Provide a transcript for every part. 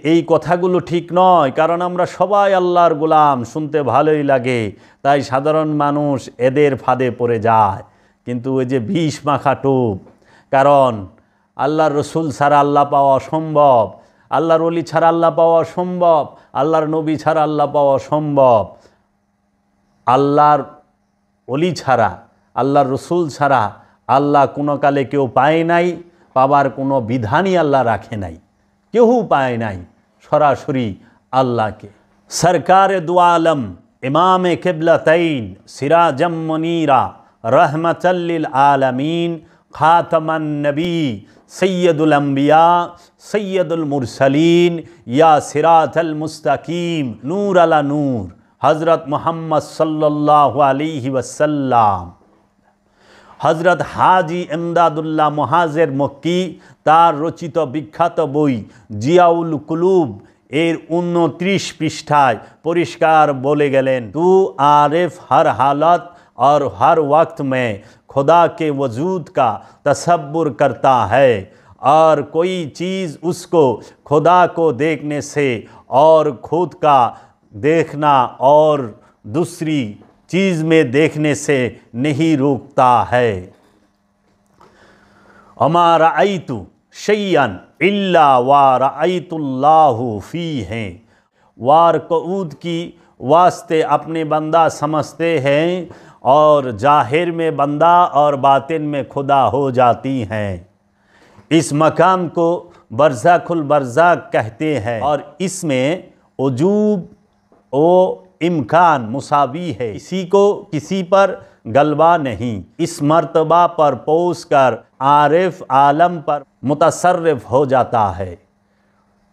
এই কথাগুলো ঠিক নয়, কারণ আমরা সবাই আল্লাহর গোলাম, শুনতে ভালোই লাগে, তাই সাধারণ মানুষ এদের ফাঁদে পড়ে যায়। কিন্তু ওই যে বিষ মাখা টোপ, কারণ আল্লাহর রসুল ছাড়া আল্লাহ পাওয়া অসম্ভব, আল্লাহর ওলি ছাড়া আল্লাহ পাওয়া সম্ভব, আল্লাহর নবী ছাড়া আল্লাহ পাওয়া সম্ভব। আল্লাহর ওলি ছাড়া, আল্লাহর রসুল ছাড়া আল্লাহ কোনো কালে কেউ পায় নাই, পাবার কোনো বিধানই আল্লাহ রাখে নাই, কেউ পায় নাই সরাসরি আল্লাহকে। সরকারে দু আলম ইমামে কিবলাতাইন সিরাজম মুনীরা রহমাতাল লিল আলামিন খাতামান নবী সৈয়দুল আম্বিয়া সৈয়দুল মুরসালিন ইয়া সিরাতাল মুস্তাকিম নূর আলা নূর হজরত মুহাম্মদ সাল্লাল্লাহু আলাইহি ওয়াসাল্লাম। হজরত হাজি এমদাদুল্লাহ মুহাজির মক্কি তার রচিত বিখ্যাত বই জিয়াউল কুলুব এর 29 পৃষ্ঠায় পরিষ্কার বলে গেলেন, তু आरिफ हर हालत और हर वक्त में खुदा के वजूद का तसव्वुर करता है और कोई चीज़ उसको खुदा को देखने से और खुद का देखना और दूसरी चीज़ में देखने से नहीं रोकता है। अमा रअयतु शैयन इल्ला व रअयतुल्लाहु फीहि। वार कऊद की वास्ते अपने बंदा समझते हैं और जाहिर में बंदा और बातिन में खुदा हो जाती हैं। इस मकाम को बरज़खुल बरज़ख कहते हैं और इसमें उजूब ओ इम्कान मुसावी है, किसी को किसी पर गलबा नहीं। इस मर्तबा पर पहुँच कर आरिफ आलम पर मुतसर्रिफ हो जाता है।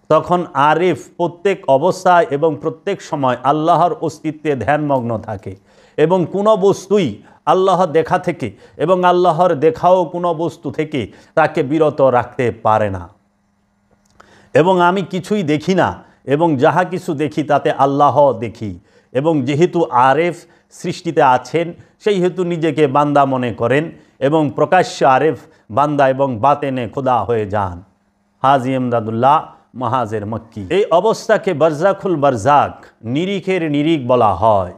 তখন আরিফ প্রত্যেক অবস্থায় এবং প্রত্যেক সময় আল্লাহর অস্তিত্বে ধ্যানমগ্ন থাকে এবং কোনো বস্তুই আল্লাহ দেখা থেকে এবং আল্লাহর দেখাও কোনো বস্তু থেকে তাকে বিরত রাখতে পারে না। এবং আমি কিছুই দেখি না এবং যাহা কিছু দেখি তাতে আল্লাহ দেখি। এবং যেহেতু আরিফ সৃষ্টিতে আছেন সেই হেতু নিজেকে বান্দা মনে করেন এবং প্রকাশ্য আরিফ বান্দা এবং বাতেনে খোদা হয়ে যান। হাজি এমদাদুল্লাহ মুহাজির মক্কি। এই অবস্থাকে বরজাখুল বরজাক, নিরিখের নিরিখ বলা হয়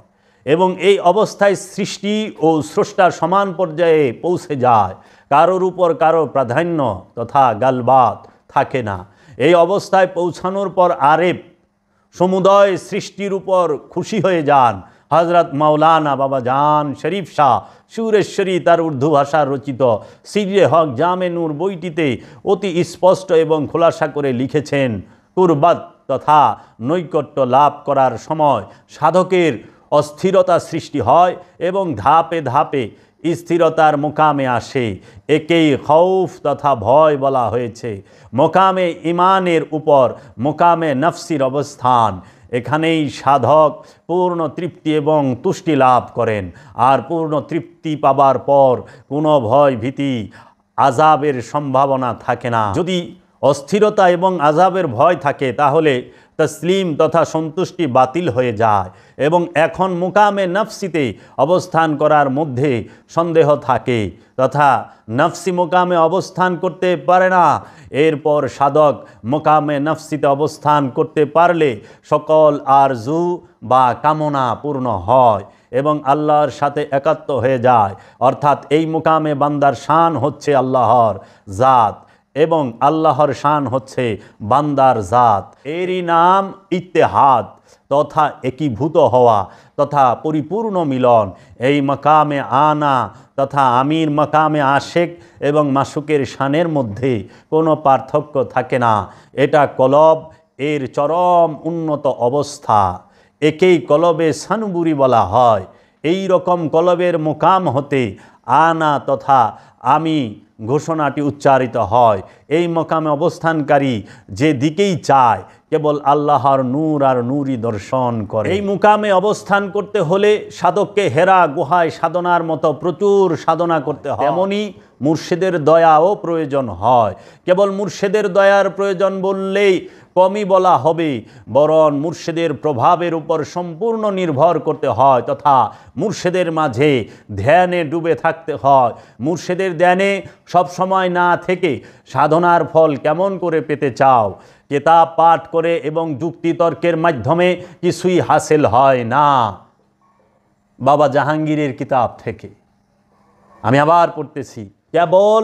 এবং এই অবস্থায় সৃষ্টি ও স্রষ্টার সমান পর্যায়ে পৌঁছে যায়, কারোর উপর কারো প্রাধান্য তথা গালবাত থাকে না। এই অবস্থায় পৌঁছানোর পর আরিফ সমুদয় সৃষ্টির উপর খুশি হয়ে যান। হজরত মাওলানা বাবা জান শরীফ শাহ সুরেশ্বরী তার উর্দু ভাষার রচিত সিরে হক জামে নূর বইটিতে অতি স্পষ্ট এবং খোলাসা করে লিখেছেন, কুরবাত তথা নৈকট্য লাভ করার সময় সাধকের অস্থিরতা সৃষ্টি হয় এবং ধাপে ধাপে স্থিরতার মোকামে আসে। একেই খৌফ তথা ভয় বলা হয়েছে। মোকামে ইমানের উপর মোকামে নফসির অবস্থান, এখানেই সাধক পূর্ণ তৃপ্তি এবং তুষ্টি লাভ করেন। আর পূর্ণ তৃপ্তি পাবার পর কোনো ভয় ভীতি আযাবের সম্ভাবনা থাকে না। যদি অস্থিরতা এবং আযাবের ভয় থাকে তাহলে তসলিম তথা সন্তুষ্টি বাতিল হয়ে যায় এবং এখন মুকামে নফসিতে অবস্থান করার মধ্যে সন্দেহ থাকে তথা নফসি মুকামে অবস্থান করতে পারে না। এরপর সাধক মুকামে নফসিতে অবস্থান করতে পারলে সকল আরজু বা কামনা পূর্ণ হয় এবং আল্লাহর সাথে একাত্ম হয়ে যায়। অর্থাৎ এই মুকামে বান্দার শান হচ্ছে আল্লাহর জাত এবং আল্লাহর শান হচ্ছে বান্দার জাত। এরই নাম ইত্তেহাদ তথা একীভূত হওয়া তথা পরিপূর্ণ মিলন। এই মাকামে আনা তথা আমির মাকামে আশেক এবং মাসুকের শানের মধ্যে কোনো পার্থক্য থাকে না। এটা কলব এর চরম উন্নত অবস্থা। একেই কলবে সানবুরি বলা হয়। এই রকম কলবের মোকাম হতে আনা তথা আমি ঘোষণাটি উচ্চারিত হয়। এই মকামে অবস্থানকারী যে দিকেই চায় কেবল আল্লাহর নূর আর নূরই দর্শন করে। এই মুকামে অবস্থান করতে হলে সাধককে হেরা গুহায় সাধনার মতো প্রচুর সাধনা করতে হয়। তেমনি মুর্শিদের দয়াও প্রয়োজন হয়। কেবল মুর্শিদের দয়ার প্রয়োজন বললেই কমই বলা হবে, বরং মুর্শিদের প্রভাবের উপর সম্পূর্ণ নির্ভর করতে হয় তথা মুর্শিদের মাঝে ধ্যানে ডুবে থাকতে হয়। মুর্শিদের ধ্যানে সব সময় না থেকে সাধনার ফল কেমন করে পেতে চাও? কিতাব পাঠ করে এবং যুক্তিতর্কের মাধ্যমে কিছুই হাসিল হয় না। বাবা জাহাঙ্গীরের কিতাব থেকে আমি আবার পড়তেছি, কেবল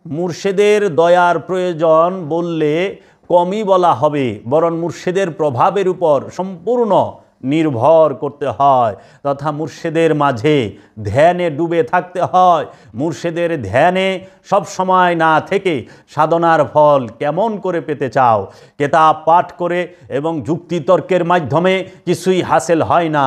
মুর্শিদের দয়ার প্রয়োজন বললে কমই বলা হবে, বরং মুর্শিদের প্রভাবের উপর সম্পূর্ণ নির্ভর করতে হয় তথা মুর্শিদের মাঝে ধ্যানে ডুবে থাকতে হয়। মুর্শিদের ধ্যানে সব সময় না থেকে সাধনার ফল কেমন করে পেতে চাও? কিতাব পাঠ করে এবং যুক্তিতর্কের মাধ্যমে কিছুই হাসিল হয় না।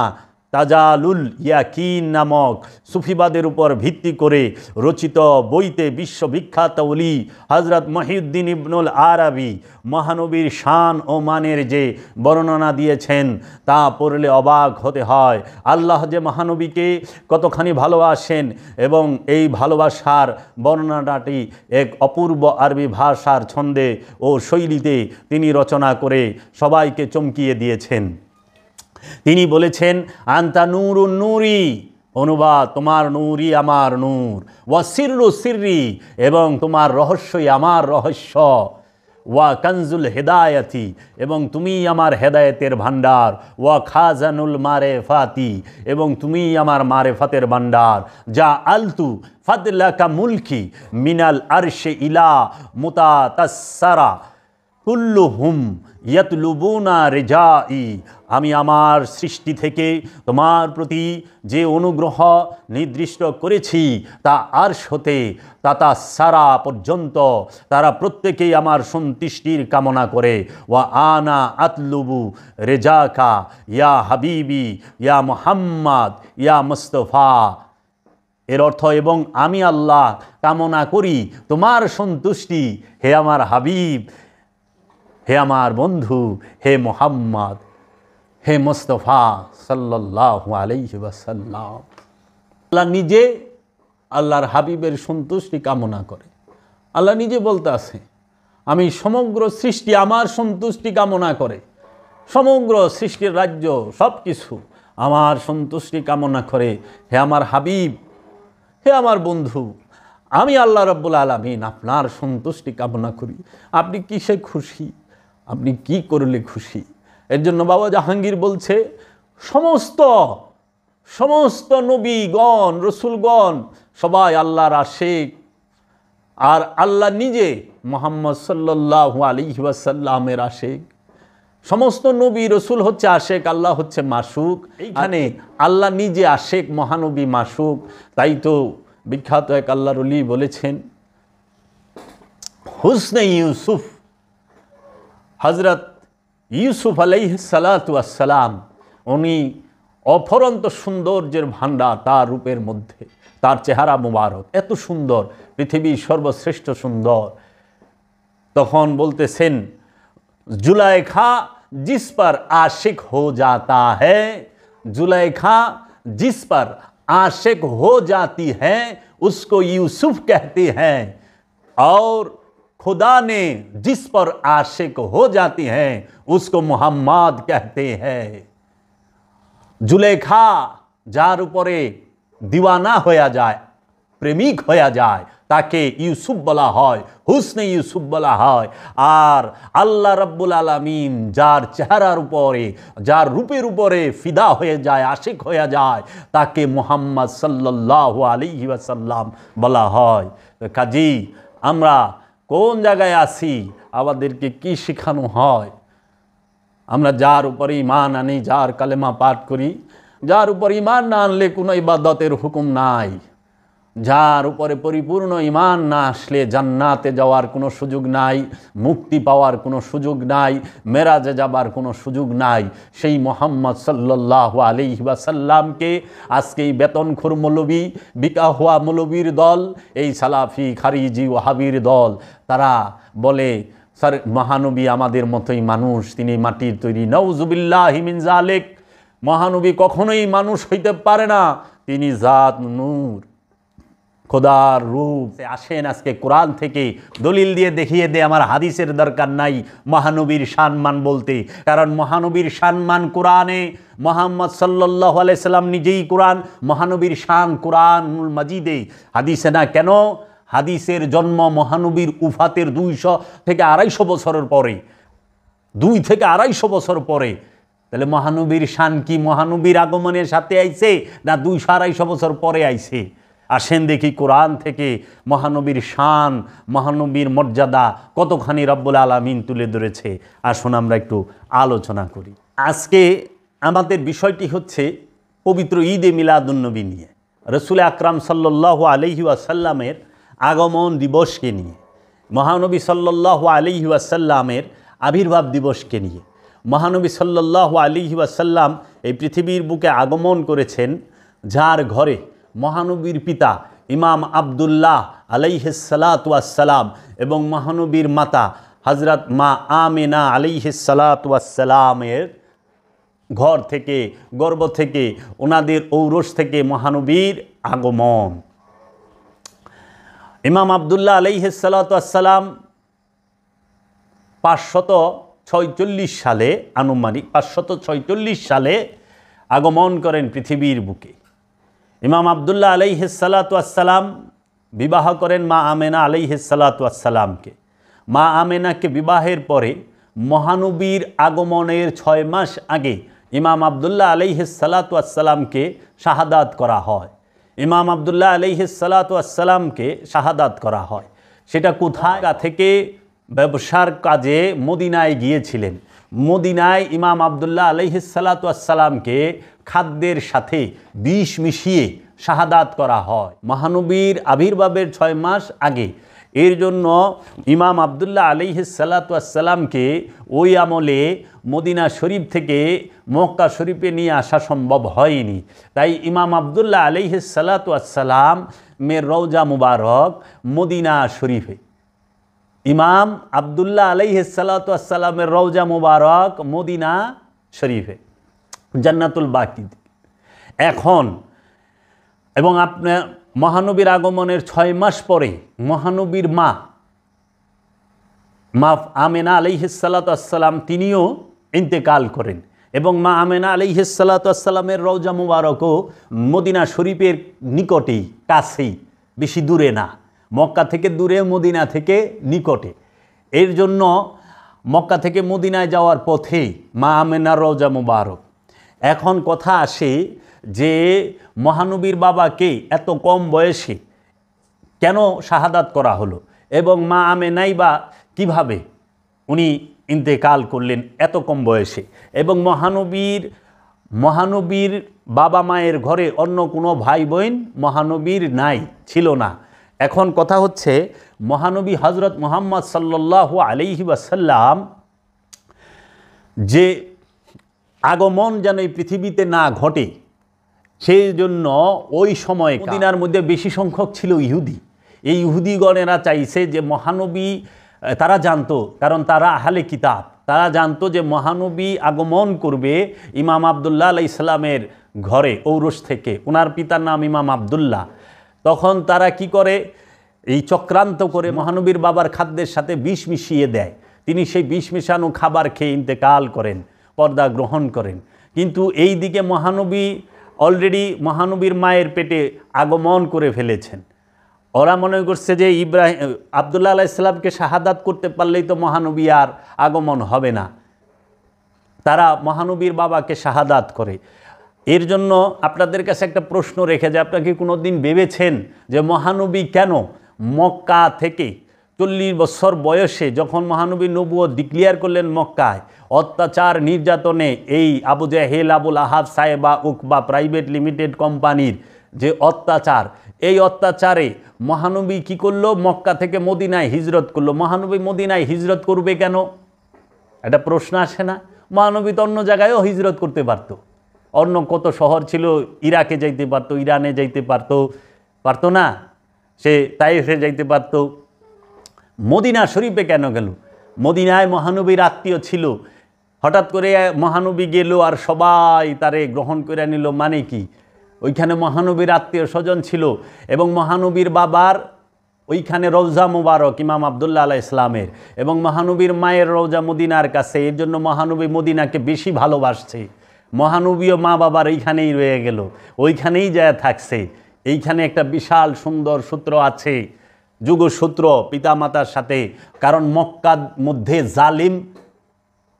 তাজালুল ইয়াকিন নামক সুফিবাদের উপর ভিত্তি করে রচিত বইতে বিশ্ববিখ্যাত ওলি হযরত মহিউদ্দিন ইবনুল আরাবী মহানবীর শান ও মানের যে বর্ণনা দিয়েছেন তা পড়লে অবাক হতে হয়। আল্লাহ যে মহানবীকে কতখানি ভালোবাসেন এবং এই ভালোবাসার বর্ণনাটি এক অপূর্ব আরবি ভাষার ছন্দে ও শৈলীতে তিনি রচনা করে সবাইকে চমকিয়ে দিয়েছেন। তিনি বলেছেন, আন্তা নূরুন নূরি, অনুবাদ তোমার নূরই আমার নূর, ওয়া সিররু সিররি, এবং তোমার রহস্যই আমার রহস্য, ওয়া কানজুল হেদায়াতি, এবং তুমিই আমার হেদায়েতের ভাণ্ডার, ওয়া খাজানুল মারেফাতি, এবং তুমিই আমার মারেফাতের ভাণ্ডার, যা আলতু ফাদলাকা মুলকি মিনাল আরশে ইলা মুতাতাসসারা কুল্লুহুম ইয়াতলুবুনা রেজাই, আমি আমার সৃষ্টি থেকে তোমার প্রতি যে অনুগ্রহ নির্দিষ্ট করেছি তা আরশ হতে তাতাসারা পর্যন্ত তারা প্রত্যেকেই আমার সন্তুষ্টির কামনা করে। ওয়া আনা আতলুবু রেজাকা ইয়া হাবিবি ইয়া মুহাম্মদ ইয়া মুস্তফা। এর অর্থ, এবং আমি আল্লাহ কামনা করি তোমার সন্তুষ্টি, হে আমার হাবিব, হে আমার বন্ধু, হে মুহাম্মদ, হে মুস্তফা সাল্লাল্লাহু আলাইহি ওয়াসাল্লাম। আল্লাহ নিজে আল্লাহর হাবিবের সন্তুষ্টি কামনা করে। আল্লাহ নিজে বলতে আছে, আমি সমগ্র সৃষ্টি আমার সন্তুষ্টি কামনা করে, সমগ্র সৃষ্টির রাজ্য সব কিছু আমার সন্তুষ্টি কামনা করে। হে আমার হাবিব, হে আমার বন্ধু, আমি আল্লাহ রাব্বুল আলামিন আপনার সন্তুষ্টি কামনা করি। আপনি কিসে খুশি? আপনি কি করলে খুশি? এর জন্য বাবা জাহাঙ্গীর বলছে, সমস্ত নবীগণ রসুলগণ সবাই আল্লাহর আশেক, আর আল্লাহ নিজে মুহাম্মদ সাল্লাল্লাহু আলাইহি ওয়াসাল্লামের আশেক। সমস্ত নবী রসুল হচ্ছে আশেক, আল্লাহ হচ্ছে মাশুক। এইখানে আল্লাহ নিজে আশেক, মহানবী মাশুক। তাই তো বিখ্যাত এক আল্লাহর ওলি বলেছেন, হুসনে ইউসুফ, হযরত ইউসুফ আলাইহিস সালাতু ওয়াস সালাম, উনি অফরন্ত সৌন্দর্যের ভাণ্ডার, তার রূপের মধ্যে তার চেহারা মুবারক এত সুন্দর, পৃথিবীর সর্বশ্রেষ্ঠ সুন্দর। তখন বলতেছেন, जुलेखा जिस पर आशिक हो जाता है, जुलेखा जिस पर आशिक हो जाती है उसको यूसुफ कहते हैं, और खुदा ने जिस पर आशिक हो जाती हैं उसको मुहम्मद कहते हैं। जुलेखा जार उपरे दीवाना होया जाए, प्रेमिक होया जाए, ताके यूसुफ बला হয়, হুসনে ইউসুফ বলা হয়। আর আল্লাহ রাব্বুল আলামিন যার চেহারার উপরে, যার রূপের উপরে ফিদা হয়ে যায়, আশিক হয়ে যায়, তাকে মুহাম্মদ সাল্লাল্লাহু আলাইহি ওয়াসাল্লাম বলা হয়। তো কাজী আমরা কোন জায়গায় আছি, আমাদেরকে কি শেখানো হয়? আমরা যার উপরে ঈমান আনি, যার কালেমা পাঠ করি, যার উপর ঈমান না আনলে কোনো ইবাদতের হুকুম নাই, যার উপরে পরিপূর্ণ ঈমান না আসলে জান্নাতে যাওয়ার কোনো সুযোগ নাই, মুক্তি পাওয়ার কোনো সুযোগ নাই, মেরাজে যাবার কোনো সুযোগ নাই, সেই মুহাম্মদ সাল্লাল্লাহু আলাইহি ওয়াসাল্লামকে আজকে এই বেতনখোর মৌলবী, বিকা হওয়া মৌলবীর দল, এই সালাফি খারিজি ওয়াহাবির দল, তারা বলে স্যার মহানবী আমাদের মতোই মানুষ, তিনি মাটির তৈরি। নাউজুবিল্লাহি মিন যালিক, মহানবী কখনোই মানুষ হইতে পারে না, তিনি জাত নূর, খোদার রূপ। আসেন আজকে কোরআন থেকে দলিল দিয়ে দেখিয়ে দে, আমার হাদিসের দরকার নাই মহানবীর সম্মান বলতে, কারণ মহানবীর সম্মান কোরআনে, মুহাম্মদ সাল্লাল্লাহু আলাইহি সাল্লাম নিজেই কোরআন, মহানবীর শান কোরআনুল মাজিদে, হাদিসে না। কেন? হাদিসের জন্ম মহানবীর উফাতের 200 থেকে 250 বছরের পরে। 2 থেকে 250 বছর পরে। তাহলে মহানবীর শান কি মহানবীর আগমনের সাথে আইছে না 200-250 বছর পরে আইছে? আসেন দেখি কোরআন থেকে মহানবীর শান, মহানবীর মর্যাদা কতখানি রব্বুল আলামিন তুলে ধরেছে। আসুন আমরা একটু আলোচনা করি। আজকে আমাদের বিষয়টি হচ্ছে পবিত্র ঈদে মিলাদুন্নবী নিয়ে, রসুল আকরাম সাল্লাল্লাহু আলাইহি ওয়াসাল্লামের আগমন দিবসকে নিয়ে, মহানবী সাল্লাল্লাহু আলাইহি ওয়াসাল্লামের আবির্ভাব দিবসকে নিয়ে। মহানবী সাল্লাল্লাহু আলাইহি ওয়াসাল্লাম এই পৃথিবীর বুকে আগমন করেছেন, যার ঘরে মহানবীর পিতা ইমাম আবদুল্লাহ আলাইহিস সালাতু ওয়াস সালাম এবং মহানবীর মাতা হযরত মা আমিনা আলাইহিস সালাতু ওয়াস সালামের ঘর থেকে, গর্ভ থেকে, ওনাদের ঔরস থেকে মহানবীর আগমন। ইমাম আবদুল্লাহ আলাইহিস সালাতু ওয়াস সালাম 546 সালে, আনুমানিক 546 সালে আগমন করেন পৃথিবীর বুকে। ইমাম আবদুল্লাহ আলাইহিস সালাতু ওয়াস সালাম বিবাহ করেন মা আমেনা আলাইহিস সালাতু ওয়াস সালামকে। মা আমেনাকে বিবাহের পরে মহানবীর আগমনের 6 মাস আগে ইমাম আবদুল্লাহ আলাইহিস সালাতু ওয়াস সালামকে শাহাদাত করা হয়। ইমাম আবদুল্লাহ আলাইহিস সালাতু ওয়াস সালামকে শাহাদাত করা হয়। সেটা কোথায় থেকে? ব্যবসার কাজে মদিনায় গিয়েছিলেন। মদিনায় ইমাম আবদুল্লাহ আলাইহিস সালাতু ওয়াস সালামকে খাদ্যের সাথে বিষ মিশিয়ে শাহাদাত করা হয় মহানবীর আবির্ভাবের 6 মাস আগে। এর জন্য ইমাম আবদুল্লাহ আলাইহিস সালাতু ওয়াস সালামকে ওই আমলে মদিনা শরীফ থেকে মক্কা শরীফে নিয়ে আসা সম্ভব হয়নি। তাই ইমাম আবদুল্লাহ আলাইহিস সালাতু ওয়াস সালাম মের রওজা মুবারক মদিনা শরীফে। ইমাম আবদুল্লাহ আলাইহিস সালাতু ওয়াস সালামের রওজা মুবারক মদিনা শরীফে, জান্নাতুল বাকি। এখন এবং আপনার মহানবীর আগমনের 6 মাস পরে মহানবীর মা আমেনা আলাইহিস সালাতু ওয়াস সালাম তিনিও ইন্তেকাল করেন এবং মা আমেনা আলাইহিস সালাতু ওয়াস সালামের রওজা মুবারকও মদিনা শরীফের নিকটেই, কাছেই, বেশি দূরে না। মক্কা থেকে দূরে, মদিনা থেকে নিকটে। এর জন্য মক্কা থেকে মদিনায় যাওয়ার পথে মা আমেনার রওজা মুবারক। এখন কথা আসে যে মহানবীর বাবাকে এত কম বয়সে কেন শাহাদাত করা হলো এবং মা আমেনাই বা কীভাবে উনি ইন্তেকাল করলেন এত কম বয়সে, এবং মহানবীর বাবা মায়ের ঘরে অন্য কোনো ভাই বোন মহানবীর নাই, ছিল না। এখন কথা হচ্ছে মহানবী হযরত মুহাম্মদ সাল্লাল্লাহু আলাইহি ওয়াসাল্লাম যে আগমন যেন এই পৃথিবীতে না ঘটে, সেই জন্য ওই সময় মদিনার মধ্যে বেশি সংখ্যক ছিল ইহুদি। এই ইহুদিগণেরা চাইছে যে মহানবী, তারা জানতো, কারণ তারা আহলে কিতাব, তারা জানতো যে মহানবী আগমন করবে ইমাম আবদুল্লাহ আলাইহিস সালামের ঘরে, ঔরস থেকে। ওনার পিতার নাম ইমাম আবদুল্লাহ। তখন তারা কি করে, এই চক্রান্ত করে মহানবীর বাবার খাদ্যের সাথে বিষ মিশিয়ে দেয়। তিনি সেই বিষ মিশানো খাবার খেয়ে ইন্তেকাল করেন, পর্দা গ্রহণ করেন। কিন্তু এই দিকে মহানবী অলরেডি মহানবীর মায়ের পেটে আগমন করে ফেলেছেন। ওরা মনে করছে যে আবদুল্লাহ আলাইহিস সালামকে শাহাদাত করতে পারলেই তো মহানবী আর আগমন হবে না। তারা মহানবীর বাবাকে শাহাদাত করে। এর জন্য আপনাদের কাছে একটা প্রশ্ন রেখে যায়, আপনাকে কোনো দিন ভেবেছেন যে মহানবী কেন মক্কা থেকে 40 বছর বয়সে যখন মহানবী নবুয়ত ডিক্লেয়ার করলেন মক্কায়, অত্যাচার নির্যাতনে এই আবু জাহেল, আবুল আহাব, সায়েবা, উকবা প্রাইভেট লিমিটেড কোম্পানির যে অত্যাচার, এই অত্যাচারে মহানবী কি করলো? মক্কা থেকে মদিনায় হিজরত করলো। মহানবী মদিনায় হিজরত করবে কেন? একটা প্রশ্ন আসে না? মহানবী তো অন্য জায়গায়ও হিজরত করতে পারতো। অন্য কত শহর ছিল, ইরাকে যাইতে পারতো, ইরানে যাইতে পারতো না? সে তাইফে যাইতে পারতো। মদিনা শরীফে কেন গেল? মদিনায় মহানবীর আত্মীয় ছিল, হঠাৎ করে মহানবী গেল আর সবাই তারে গ্রহণ করে নিল। মানে কি? ওইখানে মহানবীর আত্মীয় স্বজন ছিল এবং মহানবীর বাবার ওইখানে রওজা মুবারক ইমাম আবদুল্লাহ আলাইহিস সালামের, এবং মহানবীর মায়ের রওজা মদিনার কাছে। এর জন্য মহানবী মদিনাকে বেশি ভালোবাসছে। মহানবীও মা বাবার এইখানেই রয়ে গেল, ওইখানেই যায় থাকছে। এইখানে একটা বিশাল সুন্দর সূত্র আছে, যুগসূত্র পিতামাতার সাথে। কারণ মক্কার মধ্যে জালিম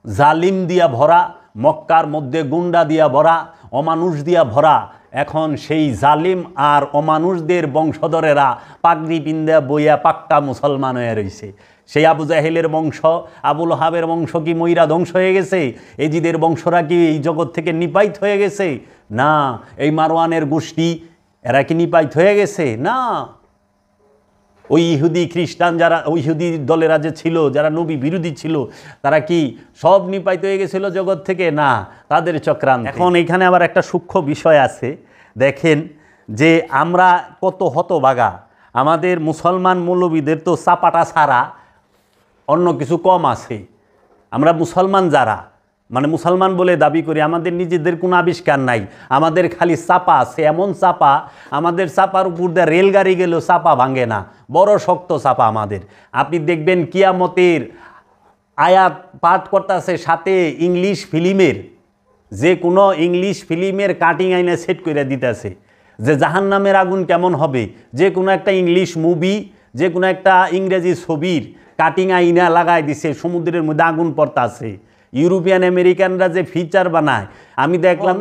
জালিম দিয়া ভরা, মক্কার মধ্যে গুন্ডা দিয়া ভরা, অমানুষ দিয়া ভরা। এখন সেই জালিম আর অমানুষদের বংশধরেরা পাগড়ি পিন্দা বইয়া পাক্কা মুসলমান হয়ে রয়েছে। সেই আবু জাহেলের বংশ, আবুল হাবের বংশ কি মইরা ধ্বংস হয়ে গেছে? এজিদের বংশরা কি এই জগৎ থেকে নিপাইত হয়ে গেছে? না। এই মারওয়ানের গোষ্ঠী এরা কি নিপাইত হয়ে গেছে? না। ওই ইহুদি খ্রিস্টান যারা, ওই ইহুদি দলেরা যে ছিল, যারা নবী বিরোধী ছিল, তারা কি সব নিপাইত হয়ে গেছিল জগৎ থেকে? না, তাদের চক্রান্ত। এখন এখানে আবার একটা সূক্ষ্ম বিষয় আছে, দেখেন যে আমরা কত হতভাগা। আমাদের মুসলমান মৌলবীদের তো চাপাটা ছাড়া অন্য কিছু কম আছে। আমরা মুসলমান যারা, মানে মুসলমান বলে দাবি করি, আমাদের নিজেদের কোনো আবিষ্কার নাই, আমাদের খালি চাপা আছে। এমন চাপা, আমাদের চাপার উপর দিয়ে রেলগাড়ি গেলেও চাপা ভাঙে না, বড় শক্ত চাপা আমাদের। আপনি দেখবেন কিয়ামতের আয়াত পাঠ করতেছে, সাথে ইংলিশ ফিল্মের, যে কোনো ইংলিশ ফিল্মের কাটিং আইনে সেট করে দিতেছে যে জাহান্নামের আগুন কেমন হবে। যে কোনো একটা ইংলিশ মুভি, যে কোনো একটা ইংরেজি ছবির কাটিং আইনা লাগাই দিছে, সমুদ্রের মধ্যে আগুন পড়তাছে। ইউরোপিয়ান আমেরিকানরা যে ফিচার বানায়, আমি দেখলাম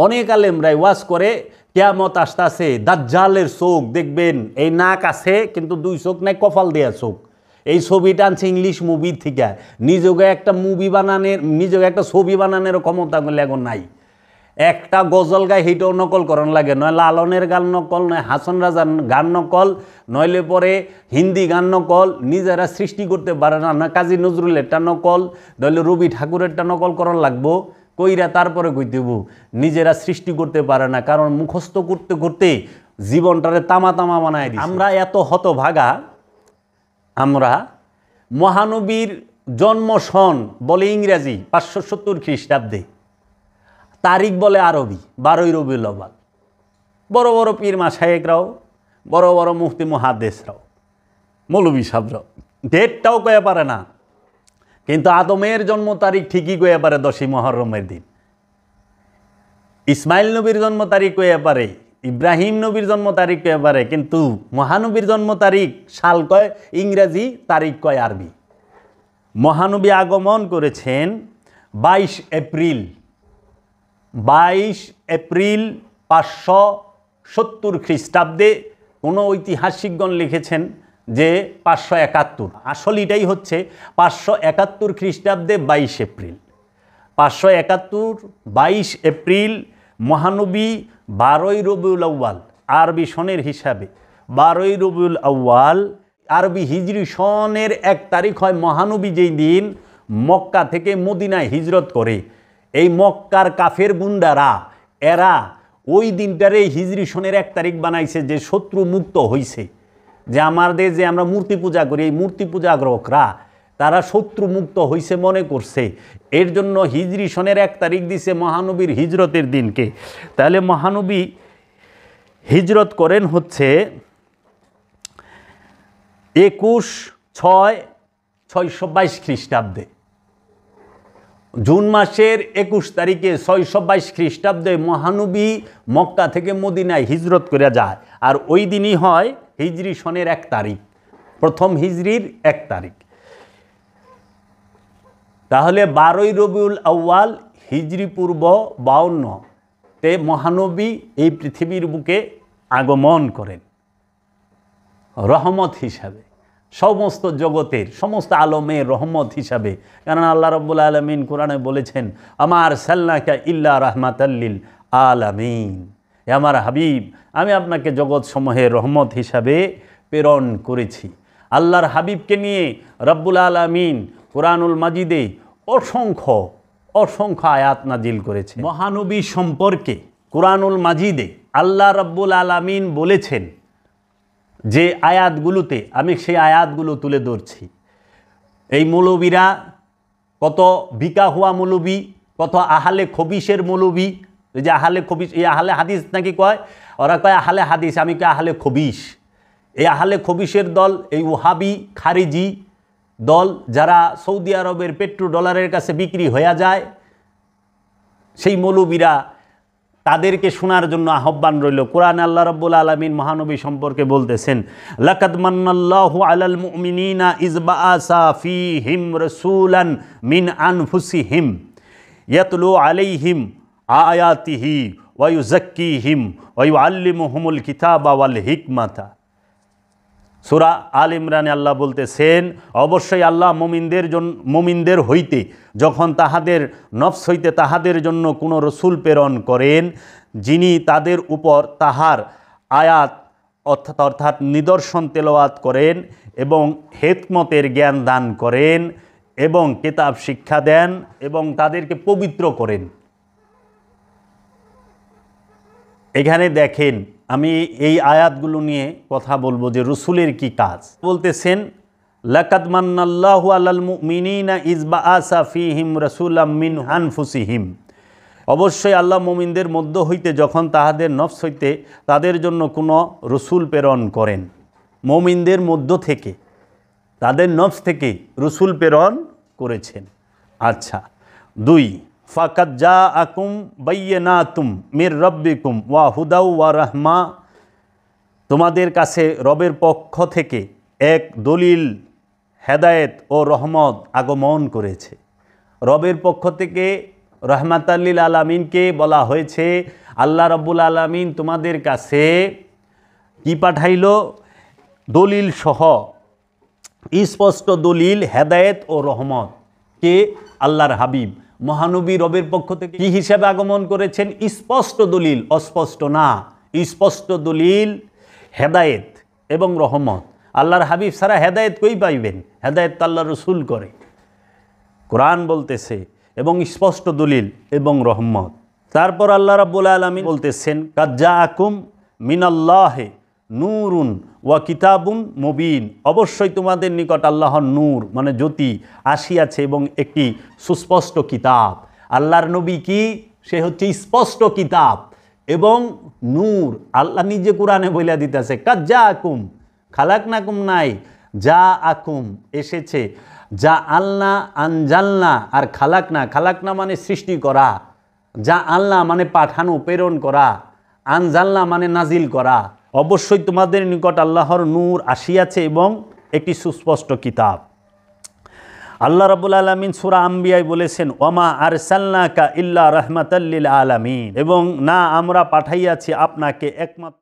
অনেক আলেমরাই ওয়াজ করে কিয়ামত আসতেছে, দাজ্জালের চোখ দেখবেন, এই নাক আছে কিন্তু দুই চোখ নাই, কপাল দেয়া চোখ। এই ছবিটা আনছে ইংলিশ মুভির থেকে। নিজকে একটা মুভি বানানোর, নিজকে একটা ছবি বানানোর ক্ষমতা এখন নাই। একটা গজল গায়ে হেঁটেও নকল করণ লাগে, নয় লালনের গান নকল, নয় হাসন রাজার গান নকল, নইলে পরে হিন্দি গান নকল, নিজেরা সৃষ্টি করতে পারে না, না কাজী নজরুলেরটা নকল, নইলে রবি ঠাকুরেরটা নকল করণ লাগবো, কইরা তারপরে কই দেব। নিজেরা সৃষ্টি করতে পারে না, কারণ মুখস্থ করতে করতে জীবনটারে তামা তামা বানায় দিই। আমরা এত হতভাগা, আমরা মহানবীর জন্ম সন বলে ইংরেজি 570 খ্রিস্টাব্দে, তারিখ বলে আরবি 12ই রবিউল আউয়াল। বড় বড় পীর মাশায়েখরাও, বড় বড় মুফতি মুহাদ্দিসরাও, মৌলভী সাহেবরাও ডেটটাও কয়ে পারে না, কিন্তু আদমের জন্ম তারিখ ঠিকই কয়ে পারে 10ই মুহররমের দিন। ইসমাইল নবীর জন্ম তারিখ কয়ে পারে, ইব্রাহিম নবীর জন্ম তারিখ কয়ে পারে, কিন্তু মহানবীর জন্ম তারিখ সাল কয় ইংরেজি, তারিখ কয় আরবি। মহানবী আগমন করেছেন 22 এপ্রিল, 22 এপ্রিল 570 খ্রিস্টাব্দে। কোনো ঐতিহাসিকগণ লিখেছেন যে 571। আসল এটাই হচ্ছে 571 খ্রিস্টাব্দে 22 এপ্রিল। 571, 22 এপ্রিল মহানবী 12ই রবিউল আউয়াল আরবি সনের হিসাবে, 12ই রবিউল আউয়াল আরবি হিজরি সনের 1 তারিখ হয় মহানবী যেই দিন মক্কা থেকে মদিনায় হিজরত করে। এই মক্কার কাফের গুন্ডারা, এরা ওই দিনটারে হিজরি সনের 1 তারিখ বানাইছে, যে শত্রু মুক্ত হইছে। যে আমাদের যে আমরা মূর্তি পূজা করি, এই মূর্তি পূজাগ্রহকরা তারা শত্রু মুক্ত হইছে মনে করছে, এর জন্য হিজরি সনের 1 তারিখ দিছে মহানবীর হিজরতের দিনকে। তাহলে মহানবী হিজরত করেন হচ্ছে 21/6/622 খ্রিস্টাব্দে। জুন মাসের 21 তারিখে 622 খ্রিস্টাব্দে মহানবী মক্কা থেকে মদিনায় হিজরত করে যায়। আর ওই দিনই হয় হিজরি সনের 1 তারিখ, প্রথম হিজরির 1 তারিখ। তাহলে 12ই রবিউল আউয়াল হিজরি পূর্ব 52-তে মহানবী এই পৃথিবীর বুকে আগমন করেন রহমত হিসাবে, সমস্ত জগতের সমস্ত আলমের রহমত হিসাবে। কারণ আল্লাহ রাব্বুল আলামিন কোরআনে বলেছেন, আমার সাল্লাকা ইল্লা রাহমাতাল লিল আলামিন, আমার হাবিব আমি আপনাকে জগৎ সমূহের রহমত হিসাবে প্রেরণ করেছি। আল্লাহর হাবিবকে নিয়ে রব্বুল আলামিন কোরআনুল মাজিদে অসংখ্য অসংখ্য আয়াত নাজিল করেছে। মহানবী সম্পর্কে কোরআনুল মাজিদে আল্লাহ রব্বুল আলামিন বলেছেন যে আয়াতগুলোতে, আমি সেই আয়াতগুলো তুলে ধরছি। এই মৌলবীরা কত বিকা হুয়া মৌলবী, কত আহলে খবিসের মৌলবী, এই যে আহলে খবিস, এই আহলে হাদিস নাকি কয়, ওরা কয় আহলে হাদিস, আমি কয় আহলে খবিস। এই আহলে খবিসের দল, এই ওহাবি খারিজি দল, যারা সৌদি আরবের পেট্রো ডলারের কাছে বিক্রি হয়ে যায়, সেই মৌলবীরা তাদেরকে শোনার জন্য আহ্বান রইল। কোরআনে আল্লাহ রাব্বুল আলামিন মহানবী সম্পর্কে বলতেছেন, লাকাদ মান্নাল্লাহু আলাল মুমিনিনা ইয বাআসা ফীহিম রাসূলান মিন আনফুসিহিম ইয়াতলু আলাইহিম আয়াতিহি ওয়া ইউযাক্কিহিম ওয়া ইউআল্লিমুহুমুল কিতাবা ওয়াল হিকমাতা। সূরা আল ইমরানে আল্লাহ বলতেছেন, অবশ্যই আল্লাহ মুমিনদের হইতে যখন তাহাদের নফস হইতে তাহাদের জন্য কোনো রসুল প্রেরণ করেন, যিনি তাদের উপর তাহার আয়াত অর্থাৎ নিদর্শন তেলাওয়াত করেন এবং হিকমতের জ্ঞান দান করেন এবং কিতাব শিক্ষা দেন এবং তাদেরকে পবিত্র করেন। এখানে দেখেন, আমি এই আয়াতগুলো নিয়ে কথা বলবো যে রসুলের কি কাজ। বলতেছেন, লাকাদ মান্নাল্লাহু আলাল মুমিনিনা ইয বাআসা ফীহিম রাসূলাম মিন আনফুসিহিম। অবশ্যই আল্লাহ মুমিনদের মধ্য হইতে যখন তাহাদের নফস হইতে তাদের জন্য কোনো রসুল প্রেরণ করেন, মুমিনদের মধ্য থেকে তাদের নফস থেকে রসুল প্রেরণ করেছেন। আচ্ছা, 2, ফাকাদ জাআকুম বাইয়িনাতুম মির রাব্বিকুম ওয়া হুদাও ওয়া রাহমা। তোমাদের কাছে রবের পক্ষ থেকে এক দলিল, হেদায়েত ও রহমত আগমন করেছে। রবের পক্ষ থেকে রহমাতাল লিল আলামিনকে বলা হয়েছে, আল্লাহ রাব্বুল আলামিন তোমাদের কাছে কি পাঠাইল? দলিল সহ, স্পষ্ট দলিল, হেদায়েত ও রহমত। কে? আল্লাহর হাবিব মহানবী রবের পক্ষ থেকে কি হিসাবে আগমন করেছেন? স্পষ্ট দলিল, অস্পষ্ট না, স্পষ্ট দলিল, হেদায়েত এবং রহমত। আল্লাহর হাবিব ছাড়া হেদায়েত কই পাইবেন? হেদায়েত তো আল্লাহ রসুল করে। কোরআন বলতেছে এবং স্পষ্ট দলিল এবং রহমত। তারপর আল্লাহ রাব্বুল আলামিন বলতেছেন, কাদ জাআকুম মিনাল্লাহি নূরুন ওয়া কিতাবুন মুবিন। অবশ্যই তোমাদের নিকট আল্লাহর নূর মানে জ্যোতি আসিয়াছে এবং একটি সুস্পষ্ট কিতাব। আল্লাহর নবী কি? সে হচ্ছে স্পষ্ট কিতাব এবং নূর। আল্লাহ নিজে কোরআনে বইলা দিতেছে, কাদ জাআকুম, খালাকনাকুম নাই, জাআকুম এসেছে, যা আল্লাহ আনজালনা আর খালাকনা। খালাকনা মানে সৃষ্টি করা, যা আল্লাহ মানে পাঠানো, প্রেরণ করা, আনজালনা মানে নাজিল করা। অবশ্যই তোমাদের নিকট আল্লাহর নূর আসিয়াছে এবং একটি সুস্পষ্ট কিতাব। আল্লাহ রাব্বুল আলামিন সূরা আম্বিয়ায় বলেছেন, ওয়ামা আরসালনাকা ইল্লা রাহমাতাল লিল আলামিন, এবং না আমরা পাঠাইয়াছি আপনাকে একমাত্র